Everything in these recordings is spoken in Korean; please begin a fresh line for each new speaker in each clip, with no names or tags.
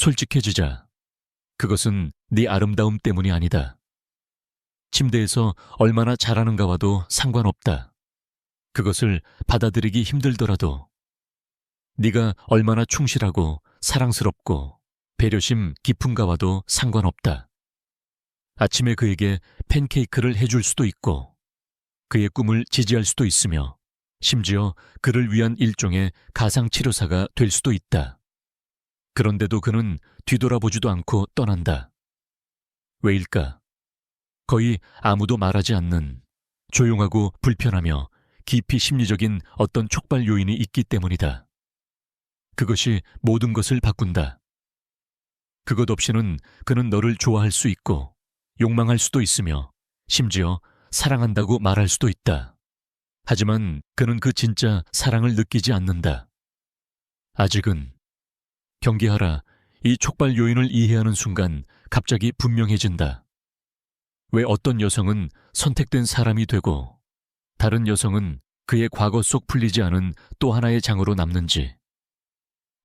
솔직해지자. 그것은 네 아름다움 때문이 아니다. 침대에서 얼마나 잘하는가와도 상관없다. 그것을 받아들이기 힘들더라도 네가 얼마나 충실하고 사랑스럽고 배려심 깊은가와도 상관없다. 아침에 그에게 팬케이크를 해줄 수도 있고 그의 꿈을 지지할 수도 있으며 심지어 그를 위한 일종의 가상치료사가 될 수도 있다. 그런데도 그는 뒤돌아보지도 않고 떠난다. 왜일까? 거의 아무도 말하지 않는 조용하고 불편하며 깊이 심리적인 어떤 촉발 요인이 있기 때문이다. 그것이 모든 것을 바꾼다. 그것 없이는 그는 너를 좋아할 수 있고 욕망할 수도 있으며 심지어 사랑한다고 말할 수도 있다. 하지만 그는 그 진짜 사랑을 느끼지 않는다. 아직은. 경계하라. 이 촉발 요인을 이해하는 순간 갑자기 분명해진다. 왜 어떤 여성은 선택된 사람이 되고 다른 여성은 그의 과거 속 풀리지 않은 또 하나의 장으로 남는지.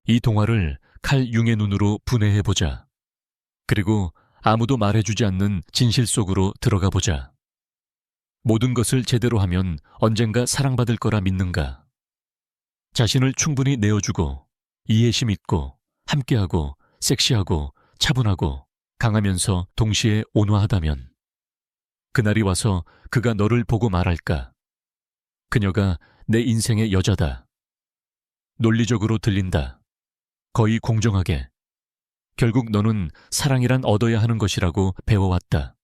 이 동화를 칼 융의 눈으로 분해해보자. 그리고 아무도 말해주지 않는 진실 속으로 들어가 보자. 모든 것을 제대로 하면 언젠가 사랑받을 거라 믿는가? 자신을 충분히 내어주고 이해심 있고 함께하고 섹시하고 차분하고 강하면서 동시에 온화하다면 그날이 와서 그가 너를 보고 말할까? 그녀가 내 인생의 여자다. 논리적으로 들린다. 거의 공정하게. 결국 너는 사랑이란 얻어야 하는 것이라고 배워왔다.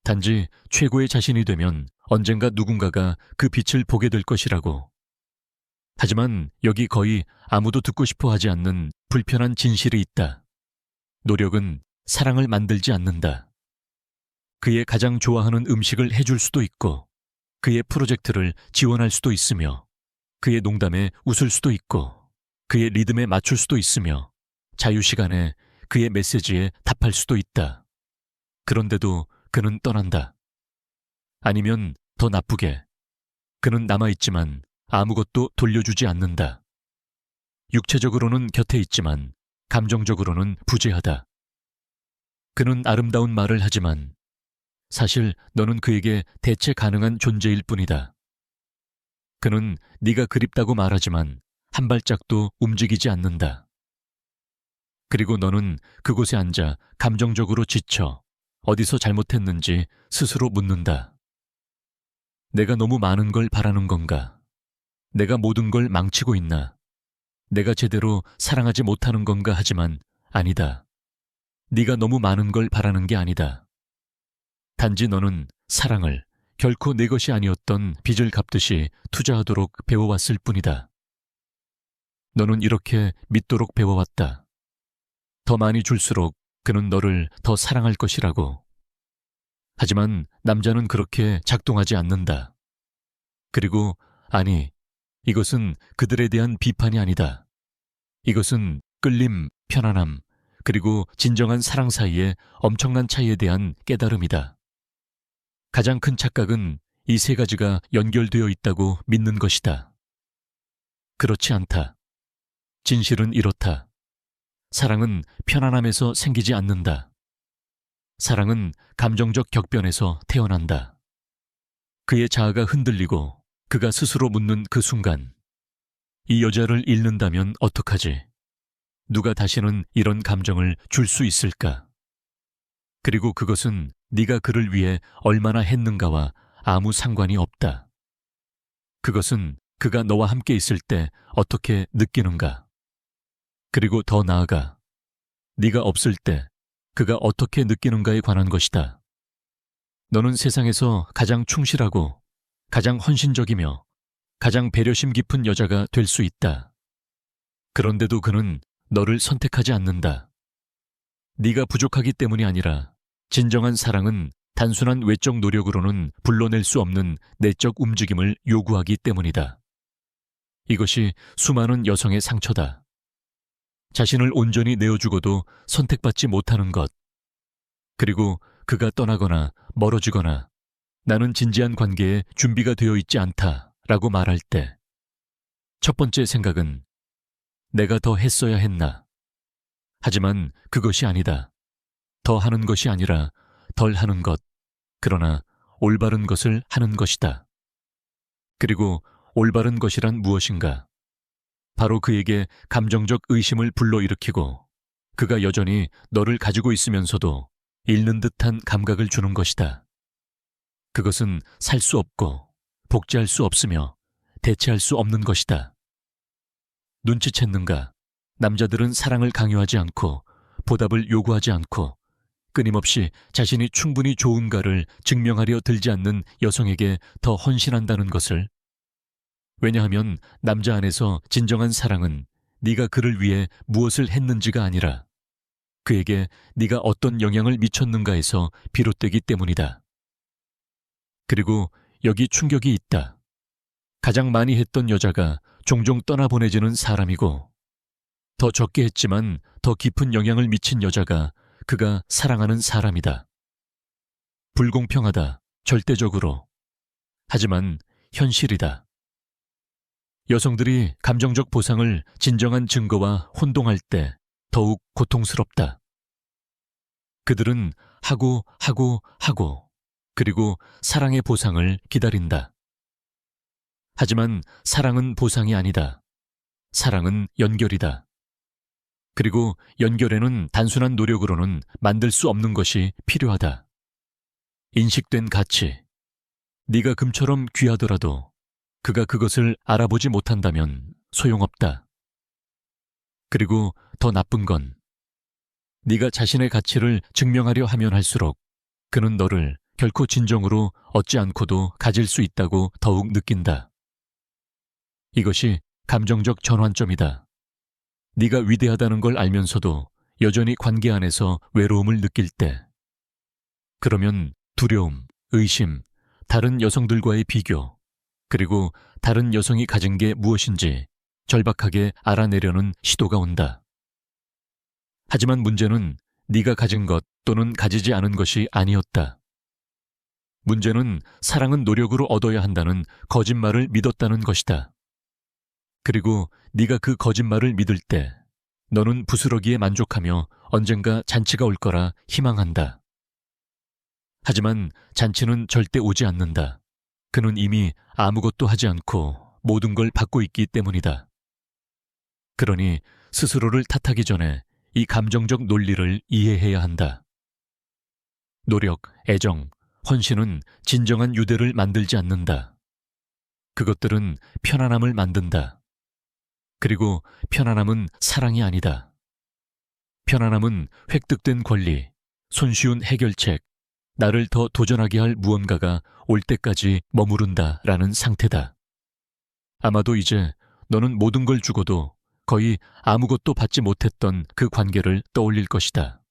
단지 최고의 자신이 되면 언젠가 누군가가 그 빛을 보게 될 것이라고. 하지만 여기 거의 아무도 듣고 싶어 하지 않는 불편한 진실이 있다. 노력은 사랑을 만들지 않는다. 그의 가장 좋아하는 음식을 해줄 수도 있고 그의 프로젝트를 지원할 수도 있으며 그의 농담에 웃을 수도 있고 그의 리듬에 맞출 수도 있으며 자유시간에 그의 메시지에 답할 수도 있다. 그런데도 그는 떠난다. 아니면 더 나쁘게 그는 남아있지만 아무것도 돌려주지 않는다. 육체적으로는 곁에 있지만 감정적으로는 부재하다. 그는 아름다운 말을 하지만 사실 너는 그에게 대체 가능한 존재일 뿐이다. 그는 네가 그립다고 말하지만 한 발짝도 움직이지 않는다. 그리고 너는 그곳에 앉아 감정적으로 지쳐 어디서 잘못했는지 스스로 묻는다. 내가 너무 많은 걸 바라는 건가? 내가 모든 걸 망치고 있나? 내가 제대로 사랑하지 못하는 건가? 하지만 아니다. 네가 너무 많은 걸 바라는 게 아니다. 단지 너는 사랑을 결코 내 것이 아니었던 빚을 갚듯이 투자하도록 배워왔을 뿐이다. 너는 이렇게 믿도록 배워왔다. 더 많이 줄수록 그는 너를 더 사랑할 것이라고. 하지만 남자는 그렇게 작동하지 않는다. 그리고 아니, 이것은 그들에 대한 비판이 아니다. 이것은 끌림, 편안함, 그리고 진정한 사랑 사이의 엄청난 차이에 대한 깨달음이다. 가장 큰 착각은 이 세 가지가 연결되어 있다고 믿는 것이다. 그렇지 않다. 진실은 이렇다. 사랑은 편안함에서 생기지 않는다. 사랑은 감정적 격변에서 태어난다. 그의 자아가 흔들리고 그가 스스로 묻는 그 순간, 이 여자를 잃는다면 어떡하지? 누가 다시는 이런 감정을 줄 수 있을까? 그리고 그것은 네가 그를 위해 얼마나 했는가와 아무 상관이 없다. 그것은 그가 너와 함께 있을 때 어떻게 느끼는가? 그리고 더 나아가 네가 없을 때 그가 어떻게 느끼는가에 관한 것이다. 너는 세상에서 가장 충실하고 가장 헌신적이며 가장 배려심 깊은 여자가 될 수 있다. 그런데도 그는 너를 선택하지 않는다. 네가 부족하기 때문이 아니라 진정한 사랑은 단순한 외적 노력으로는 불러낼 수 없는 내적 움직임을 요구하기 때문이다. 이것이 수많은 여성의 상처다. 자신을 온전히 내어주고도 선택받지 못하는 것. 그리고 그가 떠나거나 멀어지거나 나는 진지한 관계에 준비가 되어 있지 않다라고 말할 때 첫 번째 생각은 내가 더 했어야 했나? 하지만 그것이 아니다. 더 하는 것이 아니라 덜 하는 것, 그러나 올바른 것을 하는 것이다. 그리고 올바른 것이란 무엇인가? 바로 그에게 감정적 의심을 불러일으키고 그가 여전히 너를 가지고 있으면서도 잃는 듯한 감각을 주는 것이다. 그것은 살 수 없고 복제할 수 없으며 대체할 수 없는 것이다. 눈치챘는가? 남자들은 사랑을 강요하지 않고 보답을 요구하지 않고 끊임없이 자신이 충분히 좋은가를 증명하려 들지 않는 여성에게 더 헌신한다는 것을. 왜냐하면 남자 안에서 진정한 사랑은 네가 그를 위해 무엇을 했는지가 아니라 그에게 네가 어떤 영향을 미쳤는가에서 비롯되기 때문이다. 그리고 여기 충격이 있다. 가장 많이 했던 여자가 종종 떠나보내지는 사람이고 더 적게 했지만 더 깊은 영향을 미친 여자가 그가 사랑하는 사람이다. 불공평하다, 절대적으로. 하지만 현실이다. 여성들이 감정적 보상을 진정한 증거와 혼동할 때 더욱 고통스럽다. 그들은 하고 그리고 사랑의 보상을 기다린다. 하지만 사랑은 보상이 아니다. 사랑은 연결이다. 그리고 연결에는 단순한 노력으로는 만들 수 없는 것이 필요하다. 인식된 가치. 네가 금처럼 귀하더라도 그가 그것을 알아보지 못한다면 소용없다. 그리고 더 나쁜 건 네가 자신의 가치를 증명하려 하면 할수록 그는 너를 결코 진정으로 얻지 않고도 가질 수 있다고 더욱 느낀다. 이것이 감정적 전환점이다. 네가 위대하다는 걸 알면서도 여전히 관계 안에서 외로움을 느낄 때. 그러면 두려움, 의심, 다른 여성들과의 비교, 그리고 다른 여성이 가진 게 무엇인지 절박하게 알아내려는 시도가 온다. 하지만 문제는 네가 가진 것 또는 가지지 않은 것이 아니었다. 문제는 사랑은 노력으로 얻어야 한다는 거짓말을 믿었다는 것이다. 그리고 네가 그 거짓말을 믿을 때 너는 부스러기에 만족하며 언젠가 잔치가 올 거라 희망한다. 하지만 잔치는 절대 오지 않는다. 그는 이미 아무것도 하지 않고 모든 걸 받고 있기 때문이다. 그러니 스스로를 탓하기 전에 이 감정적 논리를 이해해야 한다. 노력, 애정, 헌신은 진정한 유대를 만들지 않는다. 그것들은 편안함을 만든다. 그리고 편안함은 사랑이 아니다. 편안함은 획득된 권리, 손쉬운 해결책, 나를 더 도전하게 할 무언가가 올 때까지 머무른다라는 상태다. 아마도 이제 너는 모든 걸 주고도 거의 아무것도 받지 못했던 그 관계를 떠올릴 것이다.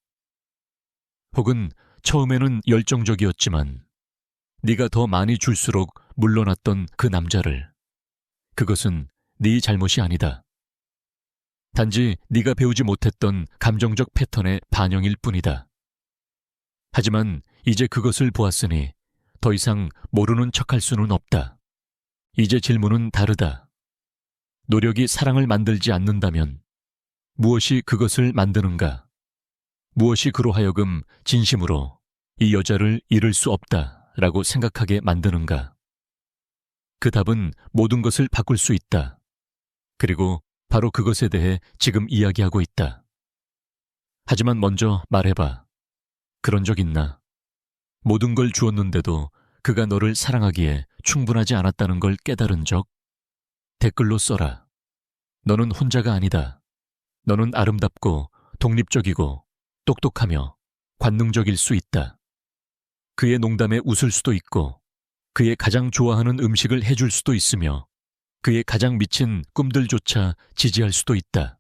혹은 처음에는 열정적이었지만 네가 더 많이 줄수록 물러났던 그 남자를. 그것은 네 잘못이 아니다. 단지 네가 배우지 못했던 감정적 패턴의 반영일 뿐이다. 하지만 이제 그것을 보았으니 더 이상 모르는 척할 수는 없다. 이제 질문은 다르다. 노력이 사랑을 만들지 않는다면 무엇이 그것을 만드는가? 무엇이 그로 하여금 진심으로 이 여자를 잃을 수 없다라고 생각하게 만드는가? 그 답은 모든 것을 바꿀 수 있다. 그리고 바로 그것에 대해 지금 이야기하고 있다. 하지만 먼저 말해봐. 그런 적 있나? 모든 걸 주었는데도 그가 너를 사랑하기에 충분하지 않았다는 걸 깨달은 적? 댓글로 써라. 너는 혼자가 아니다. 너는 아름답고 독립적이고 똑똑하며 관능적일 수 있다. 그의 농담에 웃을 수도 있고 그의 가장 좋아하는 음식을 해줄 수도 있으며 그의 가장 미친 꿈들조차 지지할 수도 있다.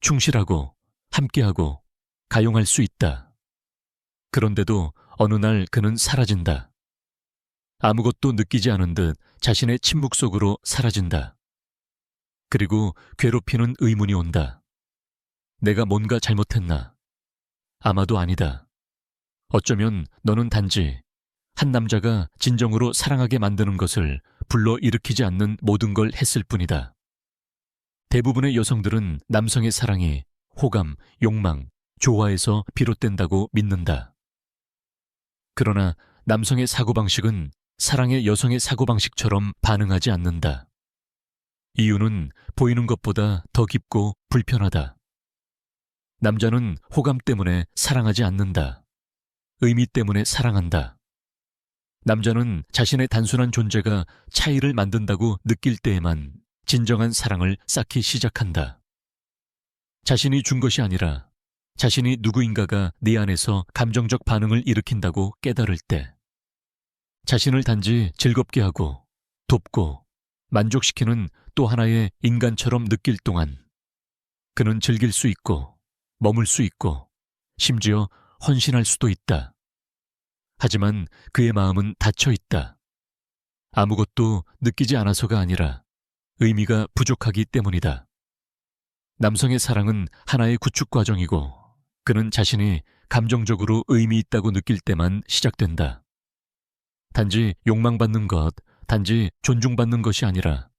충실하고 함께하고 가용할 수 있다. 그런데도 어느 날 그는 사라진다. 아무것도 느끼지 않은 듯 자신의 침묵 속으로 사라진다. 그리고 괴롭히는 의문이 온다. 내가 뭔가 잘못했나? 아마도 아니다. 어쩌면 너는 단지 한 남자가 진정으로 사랑하게 만드는 것을 불러일으키지 않는 모든 걸 했을 뿐이다. 대부분의 여성들은 남성의 사랑이 호감, 욕망, 조화에서 비롯된다고 믿는다. 그러나 남성의 사고방식은 사랑의 여성의 사고방식처럼 반응하지 않는다. 이유는 보이는 것보다 더 깊고 불편하다. 남자는 호감 때문에 사랑하지 않는다. 의미 때문에 사랑한다. 남자는 자신의 단순한 존재가 차이를 만든다고 느낄 때에만 진정한 사랑을 쌓기 시작한다. 자신이 준 것이 아니라 자신이 누구인가가 네 안에서 감정적 반응을 일으킨다고 깨달을 때, 자신을 단지 즐겁게 하고 돕고 만족시키는 또 하나의 인간처럼 느낄 동안 그는 즐길 수 있고 머물 수 있고 심지어 헌신할 수도 있다. 하지만 그의 마음은 닫혀 있다. 아무것도 느끼지 않아서가 아니라 의미가 부족하기 때문이다. 남성의 사랑은 하나의 구축 과정이고 그는 자신이 감정적으로 의미 있다고 느낄 때만 시작된다. 단지 욕망받는 것, 단지 존중받는 것이 아니라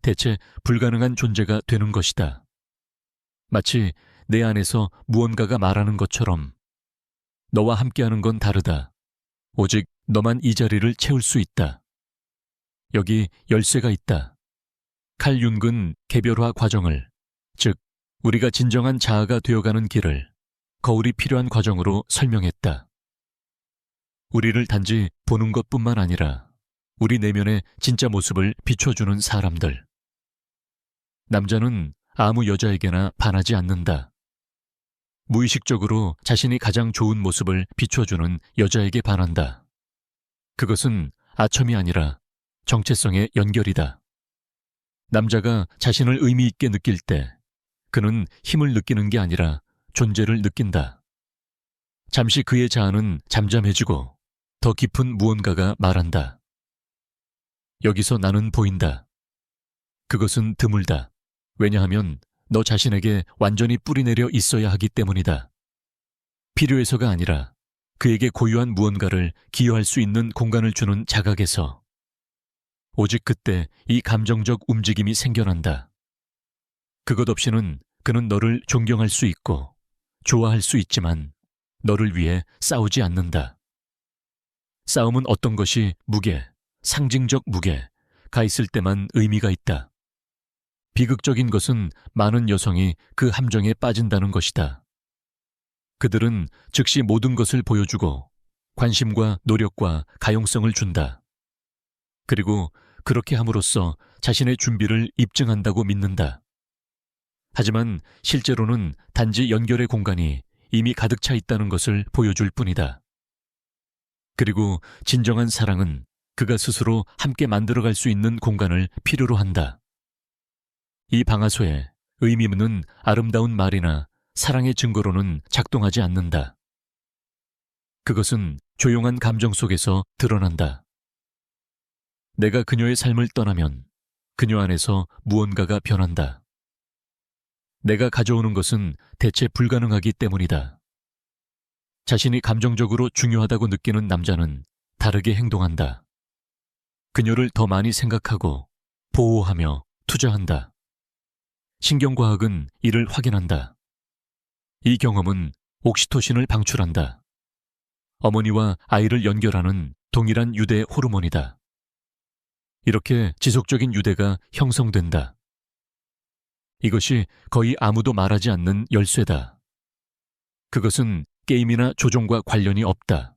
대체 불가능한 존재가 되는 것이다. 마치 내 안에서 무언가가 말하는 것처럼 너와 함께하는 건 다르다. 오직 너만 이 자리를 채울 수 있다. 여기 열쇠가 있다. 칼 융근 개별화 과정을, 즉 우리가 진정한 자아가 되어가는 길을 거울이 필요한 과정으로 설명했다. 우리를 단지 보는 것뿐만 아니라 우리 내면의 진짜 모습을 비춰주는 사람들. 남자는 아무 여자에게나 반하지 않는다. 무의식적으로 자신이 가장 좋은 모습을 비춰주는 여자에게 반한다. 그것은 아첨이 아니라 정체성의 연결이다. 남자가 자신을 의미 있게 느낄 때 그는 힘을 느끼는 게 아니라 존재를 느낀다. 잠시 그의 자아는 잠잠해지고 더 깊은 무언가가 말한다. 여기서 나는 보인다. 그것은 드물다. 왜냐하면 너 자신에게 완전히 뿌리내려 있어야 하기 때문이다. 필요해서가 아니라 그에게 고유한 무언가를 기여할 수 있는 공간을 주는 자각에서 오직 그때 이 감정적 움직임이 생겨난다. 그것 없이는 그는 너를 존경할 수 있고 좋아할 수 있지만 너를 위해 싸우지 않는다. 싸움은 어떤 것이 무게, 상징적 무게가 있을 때만 의미가 있다. 비극적인 것은 많은 여성이 그 함정에 빠진다는 것이다. 그들은 즉시 모든 것을 보여주고 관심과 노력과 가용성을 준다. 그리고 그렇게 함으로써 자신의 준비를 입증한다고 믿는다. 하지만 실제로는 단지 연결의 공간이 이미 가득 차 있다는 것을 보여줄 뿐이다. 그리고 진정한 사랑은 그가 스스로 함께 만들어갈 수 있는 공간을 필요로 한다. 이 방아쇠에 의미 있는 아름다운 말이나 사랑의 증거로는 작동하지 않는다. 그것은 조용한 감정 속에서 드러난다. 내가 그녀의 삶을 떠나면 그녀 안에서 무언가가 변한다. 내가 가져오는 것은 대체 불가능하기 때문이다. 자신이 감정적으로 중요하다고 느끼는 남자는 다르게 행동한다. 그녀를 더 많이 생각하고 보호하며 투자한다. 신경과학은 이를 확인한다. 이 경험은 옥시토신을 방출한다. 어머니와 아이를 연결하는 동일한 유대 호르몬이다. 이렇게 지속적인 유대가 형성된다. 이것이 거의 아무도 말하지 않는 열쇠다. 그것은 게임이나 조종과 관련이 없다.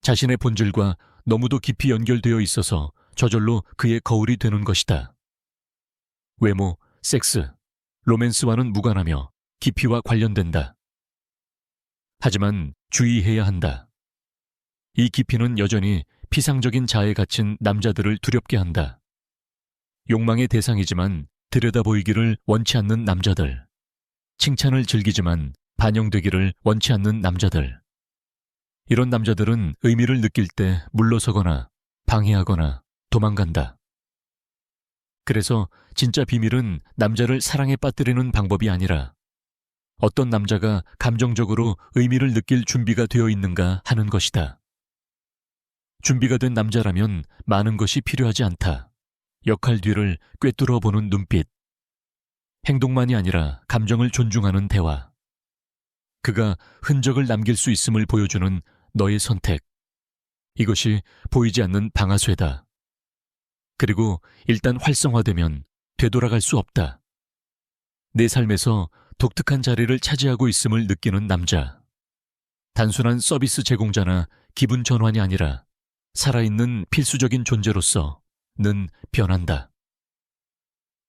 자신의 본질과 너무도 깊이 연결되어 있어서 저절로 그의 거울이 되는 것이다. 외모, 섹스, 로맨스와는 무관하며 깊이와 관련된다. 하지만 주의해야 한다. 이 깊이는 여전히 피상적인 자아에 갇힌 남자들을 두렵게 한다. 욕망의 대상이지만 들여다보이기를 원치 않는 남자들, 칭찬을 즐기지만 반영되기를 원치 않는 남자들. 이런 남자들은 의미를 느낄 때 물러서거나 방해하거나 도망간다. 그래서 진짜 비밀은 남자를 사랑에 빠뜨리는 방법이 아니라 어떤 남자가 감정적으로 의미를 느낄 준비가 되어 있는가 하는 것이다. 준비가 된 남자라면 많은 것이 필요하지 않다. 역할 뒤를 꿰뚫어 보는 눈빛. 행동만이 아니라 감정을 존중하는 대화. 그가 흔적을 남길 수 있음을 보여주는 너의 선택. 이것이 보이지 않는 방아쇠다. 그리고 일단 활성화되면 되돌아갈 수 없다. 내 삶에서 독특한 자리를 차지하고 있음을 느끼는 남자. 단순한 서비스 제공자나 기분 전환이 아니라 살아있는 필수적인 존재로서 는 변한다.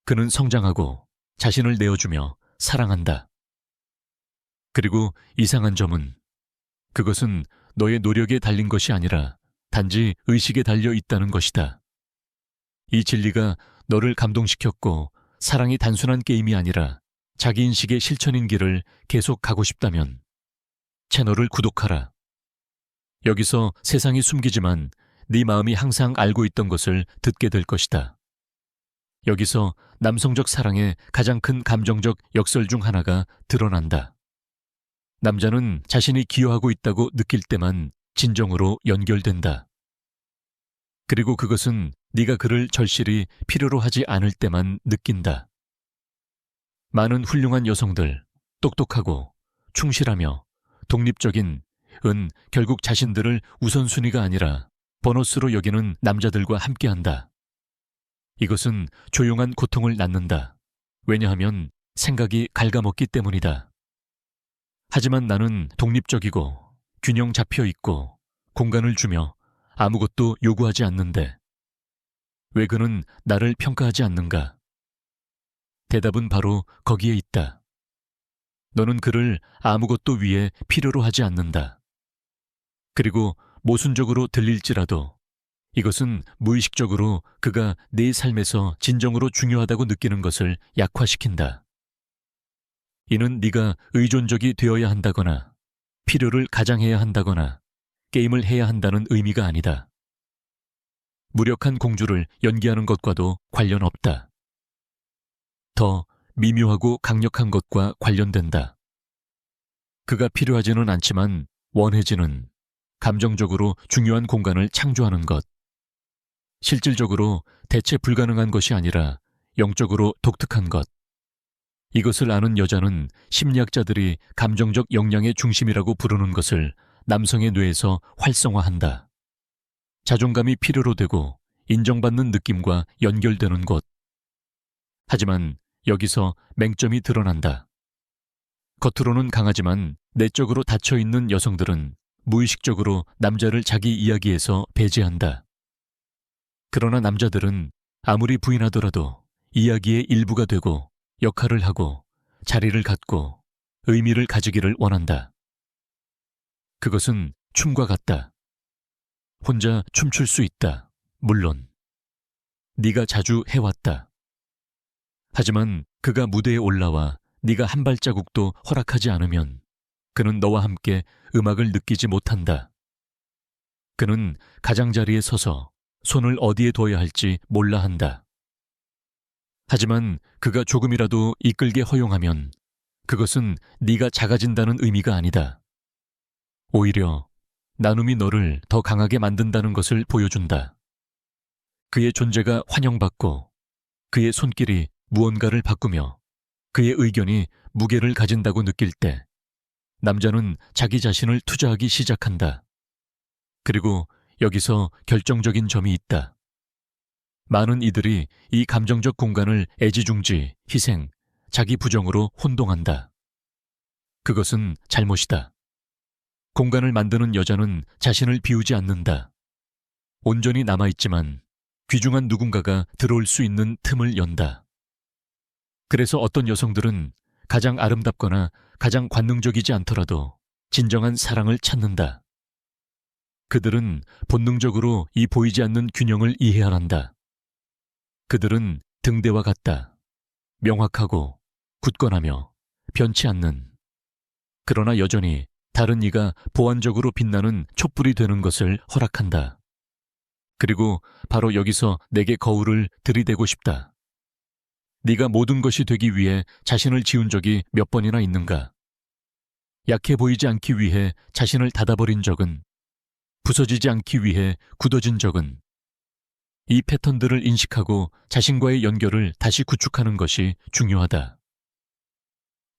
그는 성장하고 자신을 내어주며 사랑한다. 그리고 이상한 점은 그것은 너의 노력에 달린 것이 아니라 단지 의식에 달려 있다는 것이다. 이 진리가 너를 감동시켰고 사랑이 단순한 게임이 아니라 자기인식의 실천인 길을 계속 가고 싶다면 채널을 구독하라. 여기서 세상이 숨기지만 네 마음이 항상 알고 있던 것을 듣게 될 것이다. 여기서 남성적 사랑의 가장 큰 감정적 역설 중 하나가 드러난다. 남자는 자신이 기여하고 있다고 느낄 때만 진정으로 연결된다. 그리고 그것은 네가 그를 절실히 필요로 하지 않을 때만 느낀다. 많은 훌륭한 여성들, 똑똑하고 충실하며 독립적인 결국 자신들을 우선순위가 아니라 보너스로 여기는 남자들과 함께한다. 이것은 조용한 고통을 낳는다. 왜냐하면 생각이 갉아먹기 때문이다. 하지만 나는 독립적이고 균형 잡혀 있고 공간을 주며 아무것도 요구하지 않는데 왜 그는 나를 평가하지 않는가? 대답은 바로 거기에 있다. 너는 그를 아무것도 위해 필요로 하지 않는다. 그리고 모순적으로 들릴지라도 이것은 무의식적으로 그가 네 삶에서 진정으로 중요하다고 느끼는 것을 약화시킨다. 이는 네가 의존적이 되어야 한다거나 필요를 가장해야 한다거나 게임을 해야 한다는 의미가 아니다. 무력한 공주를 연기하는 것과도 관련 없다. 더 미묘하고 강력한 것과 관련된다. 그가 필요하지는 않지만 원해지는 감정적으로 중요한 공간을 창조하는 것. 실질적으로 대체 불가능한 것이 아니라 영적으로 독특한 것. 이것을 아는 여자는 심리학자들이 감정적 역량의 중심이라고 부르는 것을 남성의 뇌에서 활성화한다. 자존감이 필요로 되고 인정받는 느낌과 연결되는 곳. 하지만 여기서 맹점이 드러난다. 겉으로는 강하지만 내적으로 닫혀있는 여성들은 무의식적으로 남자를 자기 이야기에서 배제한다. 그러나 남자들은 아무리 부인하더라도 이야기의 일부가 되고 역할을 하고 자리를 갖고 의미를 가지기를 원한다. 그것은 춤과 같다. 혼자 춤출 수 있다. 물론 네가 자주 해왔다. 하지만 그가 무대에 올라와 네가 한 발자국도 허락하지 않으면 그는 너와 함께 음악을 느끼지 못한다. 그는 가장자리에 서서 손을 어디에 둬야 할지 몰라 한다. 하지만 그가 조금이라도 이끌게 허용하면 그것은 네가 작아진다는 의미가 아니다. 오히려 나눔이 너를 더 강하게 만든다는 것을 보여준다. 그의 존재가 환영받고 그의 손길이 무언가를 바꾸며 그의 의견이 무게를 가진다고 느낄 때 남자는 자기 자신을 투자하기 시작한다. 그리고 여기서 결정적인 점이 있다. 많은 이들이 이 감정적 공간을 애지중지, 희생, 자기 부정으로 혼동한다. 그것은 잘못이다. 공간을 만드는 여자는 자신을 비우지 않는다. 온전히 남아있지만 귀중한 누군가가 들어올 수 있는 틈을 연다. 그래서 어떤 여성들은 가장 아름답거나 가장 관능적이지 않더라도 진정한 사랑을 찾는다. 그들은 본능적으로 이 보이지 않는 균형을 이해해야 한다. 그들은 등대와 같다. 명확하고 굳건하며 변치 않는. 그러나 여전히 다른 이가 보완적으로 빛나는 촛불이 되는 것을 허락한다. 그리고 바로 여기서 내게 거울을 들이대고 싶다. 네가 모든 것이 되기 위해 자신을 지운 적이 몇 번이나 있는가? 약해 보이지 않기 위해 자신을 닫아버린 적은, 부서지지 않기 위해 굳어진 적은, 이 패턴들을 인식하고 자신과의 연결을 다시 구축하는 것이 중요하다.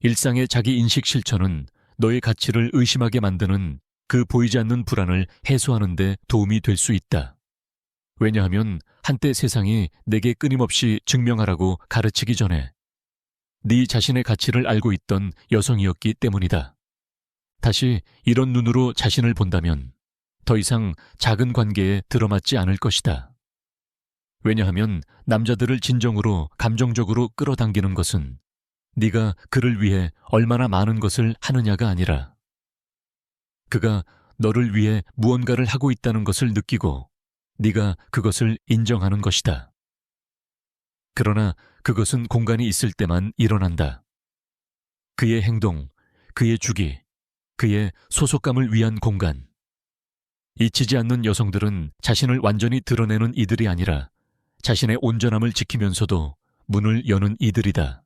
일상의 자기 인식 실천은 너의 가치를 의심하게 만드는 그 보이지 않는 불안을 해소하는 데 도움이 될 수 있다. 왜냐하면 한때 세상이 내게 끊임없이 증명하라고 가르치기 전에 네 자신의 가치를 알고 있던 여성이었기 때문이다. 다시 이런 눈으로 자신을 본다면 더 이상 작은 관계에 들어맞지 않을 것이다. 왜냐하면 남자들을 진정으로 감정적으로 끌어당기는 것은 네가 그를 위해 얼마나 많은 것을 하느냐가 아니라 그가 너를 위해 무언가를 하고 있다는 것을 느끼고 네가 그것을 인정하는 것이다. 그러나 그것은 공간이 있을 때만 일어난다. 그의 행동, 그의 주기, 그의 소속감을 위한 공간. 잊히지 않는 여성들은 자신을 완전히 드러내는 이들이 아니라 자신의 온전함을 지키면서도 문을 여는 이들이다.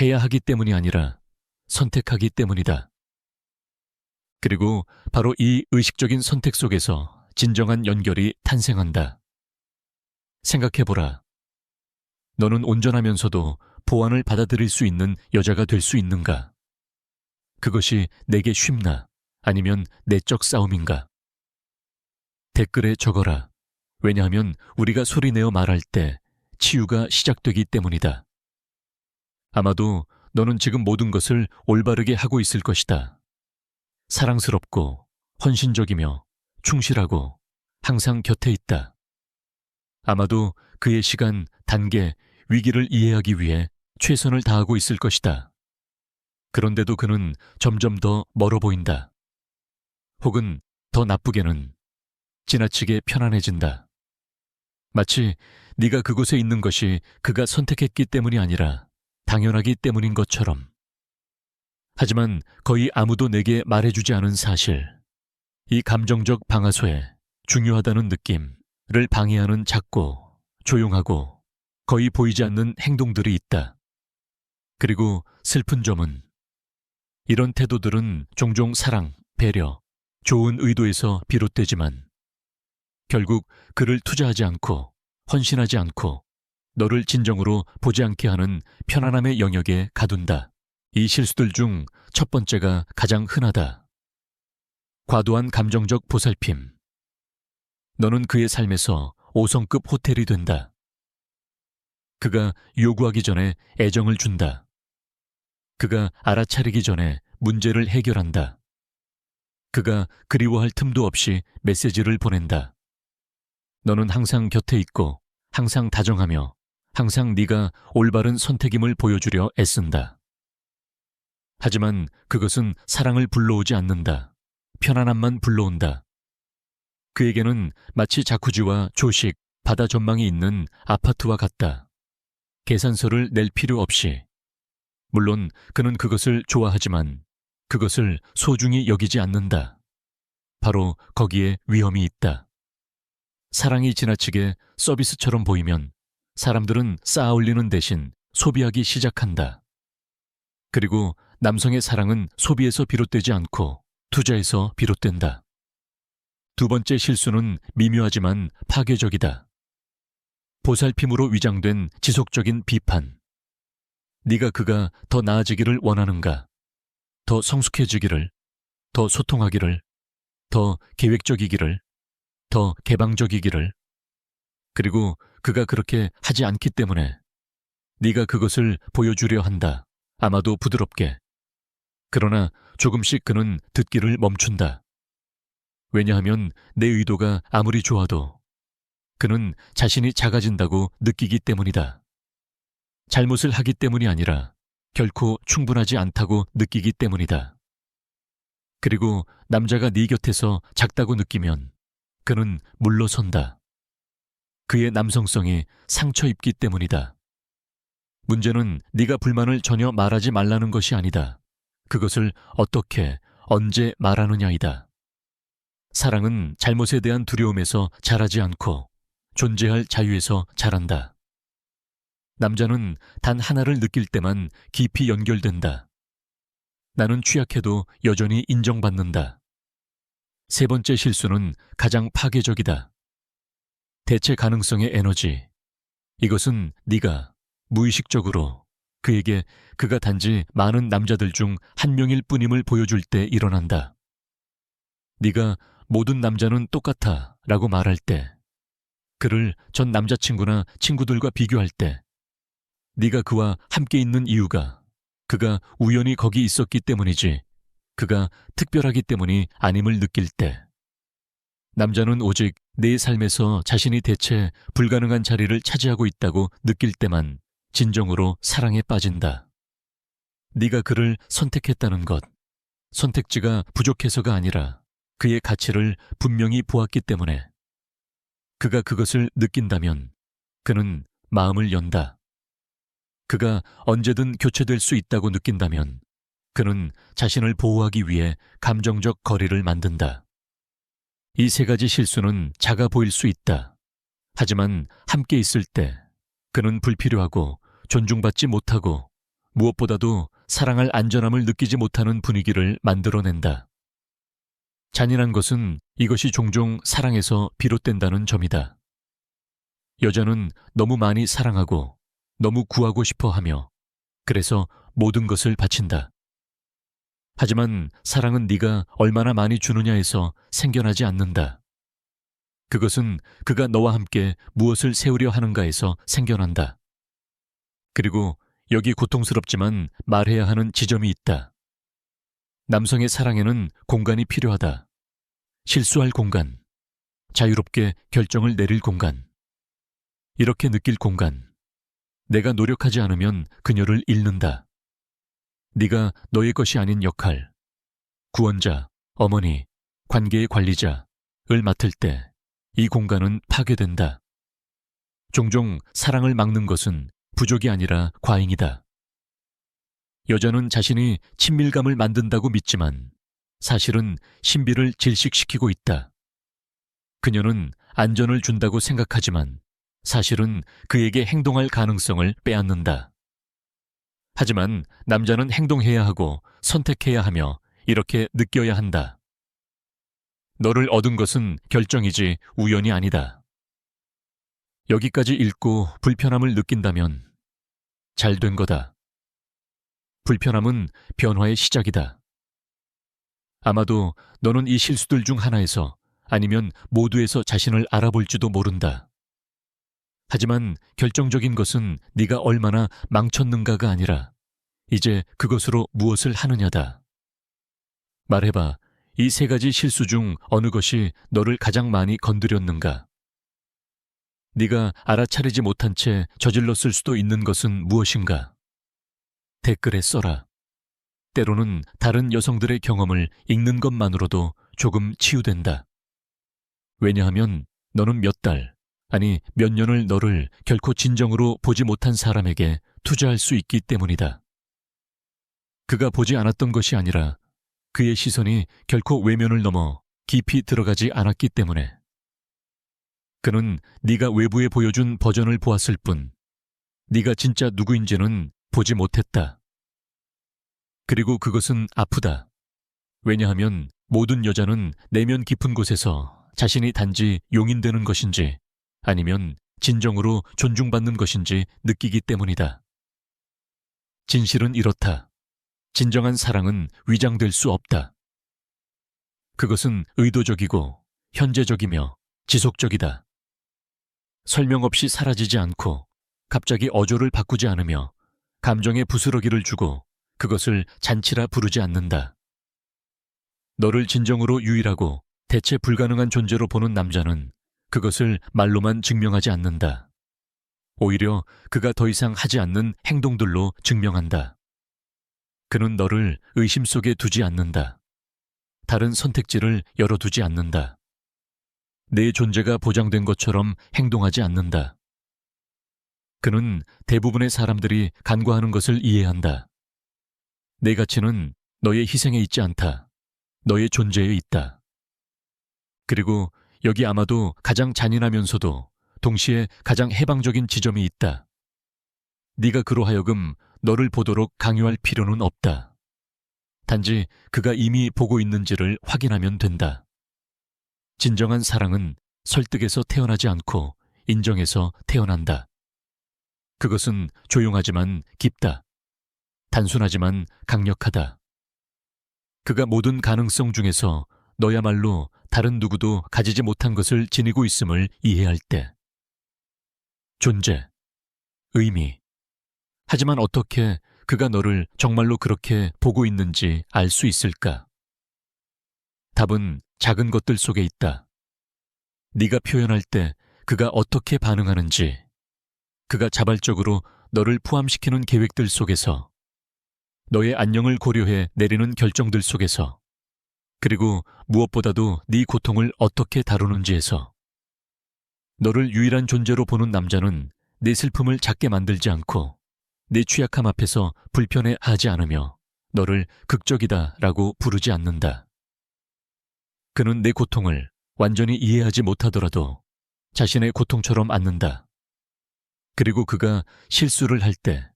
해야 하기 때문이 아니라 선택하기 때문이다. 그리고 바로 이 의식적인 선택 속에서 진정한 연결이 탄생한다. 생각해보라. 너는 온전하면서도 보완을 받아들일 수 있는 여자가 될 수 있는가? 그것이 내게 쉽나? 아니면 내적 싸움인가? 댓글에 적어라. 왜냐하면 우리가 소리내어 말할 때 치유가 시작되기 때문이다. 아마도 너는 지금 모든 것을 올바르게 하고 있을 것이다. 사랑스럽고 헌신적이며 충실하고 항상 곁에 있다. 아마도 그의 시간, 단계, 위기를 이해하기 위해 최선을 다하고 있을 것이다. 그런데도 그는 점점 더 멀어 보인다. 혹은 더 나쁘게는 지나치게 편안해진다. 마치 네가 그곳에 있는 것이 그가 선택했기 때문이 아니라 당연하기 때문인 것처럼. 하지만 거의 아무도 내게 말해주지 않은 사실, 이 감정적 방아쇠에 중요하다는 느낌을 방해하는 작고 조용하고 거의 보이지 않는 행동들이 있다. 그리고 슬픈 점은 이런 태도들은 종종 사랑, 배려, 좋은 의도에서 비롯되지만 결국 그를 투자하지 않고 헌신하지 않고 너를 진정으로 보지 않게 하는 편안함의 영역에 가둔다. 이 실수들 중 첫 번째가 가장 흔하다. 과도한 감정적 보살핌. 너는 그의 삶에서 5성급 호텔이 된다. 그가 요구하기 전에 애정을 준다. 그가 알아차리기 전에 문제를 해결한다. 그가 그리워할 틈도 없이 메시지를 보낸다. 너는 항상 곁에 있고 항상 다정하며 항상 네가 올바른 선택임을 보여주려 애쓴다. 하지만 그것은 사랑을 불러오지 않는다. 편안함만 불러온다. 그에게는 마치 자쿠지와 조식, 바다 전망이 있는 아파트와 같다. 계산서를 낼 필요 없이. 물론 그는 그것을 좋아하지만 그것을 소중히 여기지 않는다. 바로 거기에 위험이 있다. 사랑이 지나치게 서비스처럼 보이면 사람들은 쌓아올리는 대신 소비하기 시작한다. 그리고 남성의 사랑은 소비에서 비롯되지 않고 투자에서 비롯된다. 두 번째 실수는 미묘하지만 파괴적이다. 보살핌으로 위장된 지속적인 비판. 네가 그가 더 나아지기를 원하는가? 더 성숙해지기를, 더 소통하기를, 더 계획적이기를, 더 개방적이기를. 그리고 그가 그렇게 하지 않기 때문에 네가 그것을 보여주려 한다. 아마도 부드럽게. 그러나 조금씩 그는 듣기를 멈춘다. 왜냐하면 내 의도가 아무리 좋아도 그는 자신이 작아진다고 느끼기 때문이다. 잘못을 하기 때문이 아니라 결코 충분하지 않다고 느끼기 때문이다. 그리고 남자가 네 곁에서 작다고 느끼면 그는 물러선다. 그의 남성성이 상처 입기 때문이다. 문제는 네가 불만을 전혀 말하지 말라는 것이 아니다. 그것을 어떻게, 언제 말하느냐이다. 사랑은 잘못에 대한 두려움에서 자라지 않고 존재할 자유에서 자란다. 남자는 단 하나를 느낄 때만 깊이 연결된다. 나는 취약해도 여전히 인정받는다. 세 번째 실수는 가장 파괴적이다. 대체 가능성의 에너지. 이것은 네가 무의식적으로 그에게 그가 단지 많은 남자들 중 한 명일 뿐임을 보여줄 때 일어난다. 네가 모든 남자는 똑같아 라고 말할 때, 그를 전 남자친구나 친구들과 비교할 때, 네가 그와 함께 있는 이유가 그가 우연히 거기 있었기 때문이지 그가 특별하기 때문이 아님을 느낄 때, 남자는 오직 내 삶에서 자신이 대체 불가능한 자리를 차지하고 있다고 느낄 때만 진정으로 사랑에 빠진다. 네가 그를 선택했다는 것, 선택지가 부족해서가 아니라 그의 가치를 분명히 보았기 때문에, 그가 그것을 느낀다면 그는 마음을 연다. 그가 언제든 교체될 수 있다고 느낀다면 그는 자신을 보호하기 위해 감정적 거리를 만든다. 이 세 가지 실수는 작아 보일 수 있다. 하지만 함께 있을 때 그는 불필요하고 존중받지 못하고 무엇보다도 사랑할 안전함을 느끼지 못하는 분위기를 만들어낸다. 잔인한 것은 이것이 종종 사랑에서 비롯된다는 점이다. 여자는 너무 많이 사랑하고 너무 구하고 싶어 하며 그래서 모든 것을 바친다. 하지만 사랑은 네가 얼마나 많이 주느냐에서 생겨나지 않는다. 그것은 그가 너와 함께 무엇을 세우려 하는가에서 생겨난다. 그리고 여기 고통스럽지만 말해야 하는 지점이 있다. 남성의 사랑에는 공간이 필요하다. 실수할 공간, 자유롭게 결정을 내릴 공간, 이렇게 느낄 공간. 내가 노력하지 않으면 그녀를 잃는다. 네가 너의 것이 아닌 역할, 구원자, 어머니, 관계의 관리자를 맡을 때 이 공간은 파괴된다. 종종 사랑을 막는 것은 부족이 아니라 과잉이다. 여자는 자신이 친밀감을 만든다고 믿지만 사실은 신비를 질식시키고 있다. 그녀는 안전을 준다고 생각하지만 사실은 그에게 행동할 가능성을 빼앗는다. 하지만 남자는 행동해야 하고 선택해야 하며 이렇게 느껴야 한다. 너를 얻은 것은 결정이지 우연이 아니다. 여기까지 읽고 불편함을 느낀다면 잘 된 거다. 불편함은 변화의 시작이다. 아마도 너는 이 실수들 중 하나에서 아니면 모두에서 자신을 알아볼지도 모른다. 하지만 결정적인 것은 네가 얼마나 망쳤는가가 아니라 이제 그것으로 무엇을 하느냐다. 말해봐. 이 세 가지 실수 중 어느 것이 너를 가장 많이 건드렸는가? 네가 알아차리지 못한 채 저질렀을 수도 있는 것은 무엇인가? 댓글에 써라. 때로는 다른 여성들의 경험을 읽는 것만으로도 조금 치유된다. 왜냐하면 너는 몇 달, 아니 몇 년을 너를 결코 진정으로 보지 못한 사람에게 투자할 수 있기 때문이다. 그가 보지 않았던 것이 아니라 그의 시선이 결코 외면을 넘어 깊이 들어가지 않았기 때문에. 그는 네가 외부에 보여준 버전을 보았을 뿐 네가 진짜 누구인지는 보지 못했다. 그리고 그것은 아프다. 왜냐하면 모든 여자는 내면 깊은 곳에서 자신이 단지 용인되는 것인지 아니면 진정으로 존중받는 것인지 느끼기 때문이다. 진실은 이렇다. 진정한 사랑은 위장될 수 없다. 그것은 의도적이고 현재적이며 지속적이다. 설명 없이 사라지지 않고 갑자기 어조를 바꾸지 않으며 감정에 부스러기를 주고 그것을 잔치라 부르지 않는다. 너를 진정으로 유일하고 대체 불가능한 존재로 보는 남자는 그것을 말로만 증명하지 않는다. 오히려 그가 더 이상 하지 않는 행동들로 증명한다. 그는 너를 의심 속에 두지 않는다. 다른 선택지를 열어두지 않는다. 내 존재가 보장된 것처럼 행동하지 않는다. 그는 대부분의 사람들이 간과하는 것을 이해한다. 내 가치는 너의 희생에 있지 않다. 너의 존재에 있다. 그리고 여기 아마도 가장 잔인하면서도 동시에 가장 해방적인 지점이 있다. 네가 그로 하여금 너를 보도록 강요할 필요는 없다. 단지 그가 이미 보고 있는지를 확인하면 된다. 진정한 사랑은 설득에서 태어나지 않고 인정에서 태어난다. 그것은 조용하지만 깊다. 단순하지만 강력하다. 그가 모든 가능성 중에서 너야말로 다른 누구도 가지지 못한 것을 지니고 있음을 이해할 때. 존재, 의미. 하지만 어떻게 그가 너를 정말로 그렇게 보고 있는지 알 수 있을까? 답은 작은 것들 속에 있다. 네가 표현할 때 그가 어떻게 반응하는지, 그가 자발적으로 너를 포함시키는 계획들 속에서, 너의 안녕을 고려해 내리는 결정들 속에서, 그리고 무엇보다도 네 고통을 어떻게 다루는지에서. 너를 유일한 존재로 보는 남자는 네 슬픔을 작게 만들지 않고 네 취약함 앞에서 불편해하지 않으며 너를 극적이다라고 부르지 않는다. 그는 내 고통을 완전히 이해하지 못하더라도 자신의 고통처럼 안는다. 그리고 그가 실수를 할 때,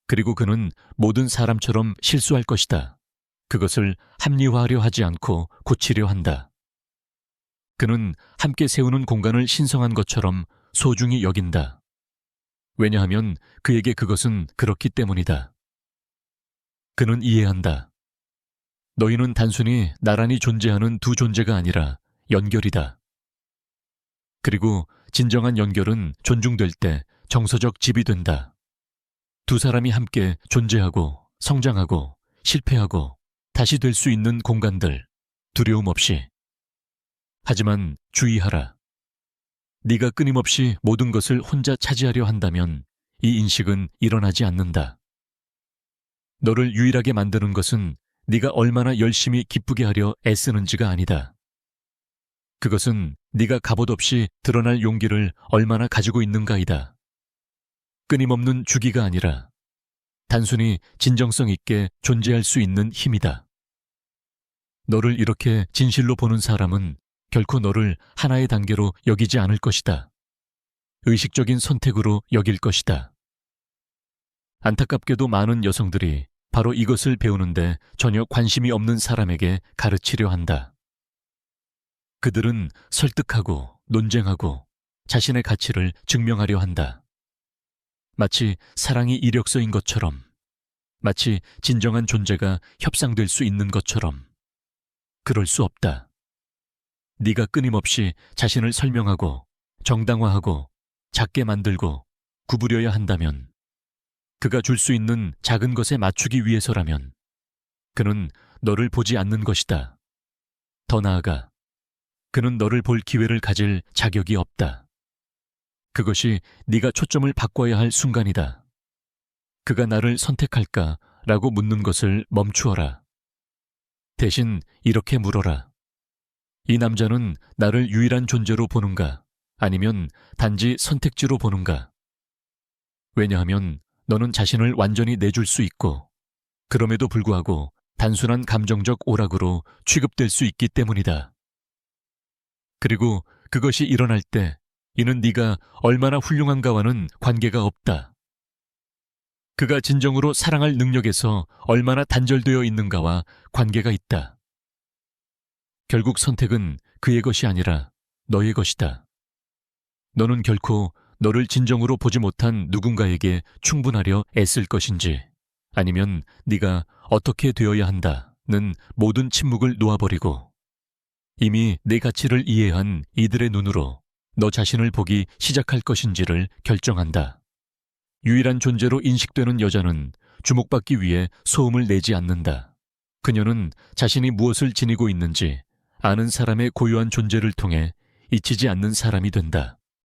그리고 그는 모든 사람처럼 실수할 것이다. 그것을 합리화하려 하지 않고 고치려 한다. 그는 함께 세우는 공간을 신성한 것처럼 소중히 여긴다. 왜냐하면 그에게 그것은 그렇기 때문이다. 그는 이해한다. 너희는 단순히 나란히 존재하는 두 존재가 아니라 연결이다. 그리고 진정한 연결은 존중될 때 정서적 집이 된다. 두 사람이 함께 존재하고 성장하고 실패하고 다시 될 수 있는 공간들, 두려움 없이. 하지만 주의하라. 네가 끊임없이 모든 것을 혼자 차지하려 한다면 이 인식은 일어나지 않는다. 너를 유일하게 만드는 것은 네가 얼마나 열심히 기쁘게 하려 애쓰는지가 아니다. 그것은 네가 갑옷 없이 드러날 용기를 얼마나 가지고 있는가이다. 끊임없는 주기가 아니라 단순히 진정성 있게 존재할 수 있는 힘이다. 너를 이렇게 진실로 보는 사람은 결코 너를 하나의 단계로 여기지 않을 것이다. 의식적인 선택으로 여길 것이다. 안타깝게도 많은 여성들이 바로 이것을 배우는데 전혀 관심이 없는 사람에게 가르치려 한다. 그들은 설득하고 논쟁하고 자신의 가치를 증명하려 한다. 마치 사랑이 이력서인 것처럼, 마치 진정한 존재가 협상될 수 있는 것처럼. 그럴 수 없다. 네가 끊임없이 자신을 설명하고 정당화하고 작게 만들고 구부려야 한다면, 그가 줄 수 있는 작은 것에 맞추기 위해서라면 그는 너를 보지 않는 것이다. 더 나아가 그는 너를 볼 기회를 가질 자격이 없다. 그것이 네가 초점을 바꿔야 할 순간이다. 그가 나를 선택할까? 라고 묻는 것을 멈추어라. 대신 이렇게 물어라. 이 남자는 나를 유일한 존재로 보는가? 아니면 단지 선택지로 보는가? 왜냐하면 너는 자신을 완전히 내줄 수 있고 그럼에도 불구하고 단순한 감정적 오락으로 취급될 수 있기 때문이다. 그리고 그것이 일어날 때 이는 네가 얼마나 훌륭한가와는 관계가 없다. 그가 진정으로 사랑할 능력에서 얼마나 단절되어 있는가와 관계가 있다. 결국 선택은 그의 것이 아니라 너의 것이다. 너는 결코 너를 진정으로 보지 못한 누군가에게 충분하려 애쓸 것인지, 아니면 네가 어떻게 되어야 한다는 모든 침묵을 놓아버리고 이미 내 가치를 이해한 이들의 눈으로 너 자신을 보기 시작할 것인지를 결정한다. 유일한 존재로 인식되는 여자는 주목받기 위해 소음을 내지 않는다. 그녀는 자신이 무엇을 지니고 있는지 아는 사람의 고유한 존재를 통해 잊히지 않는 사람이 된다.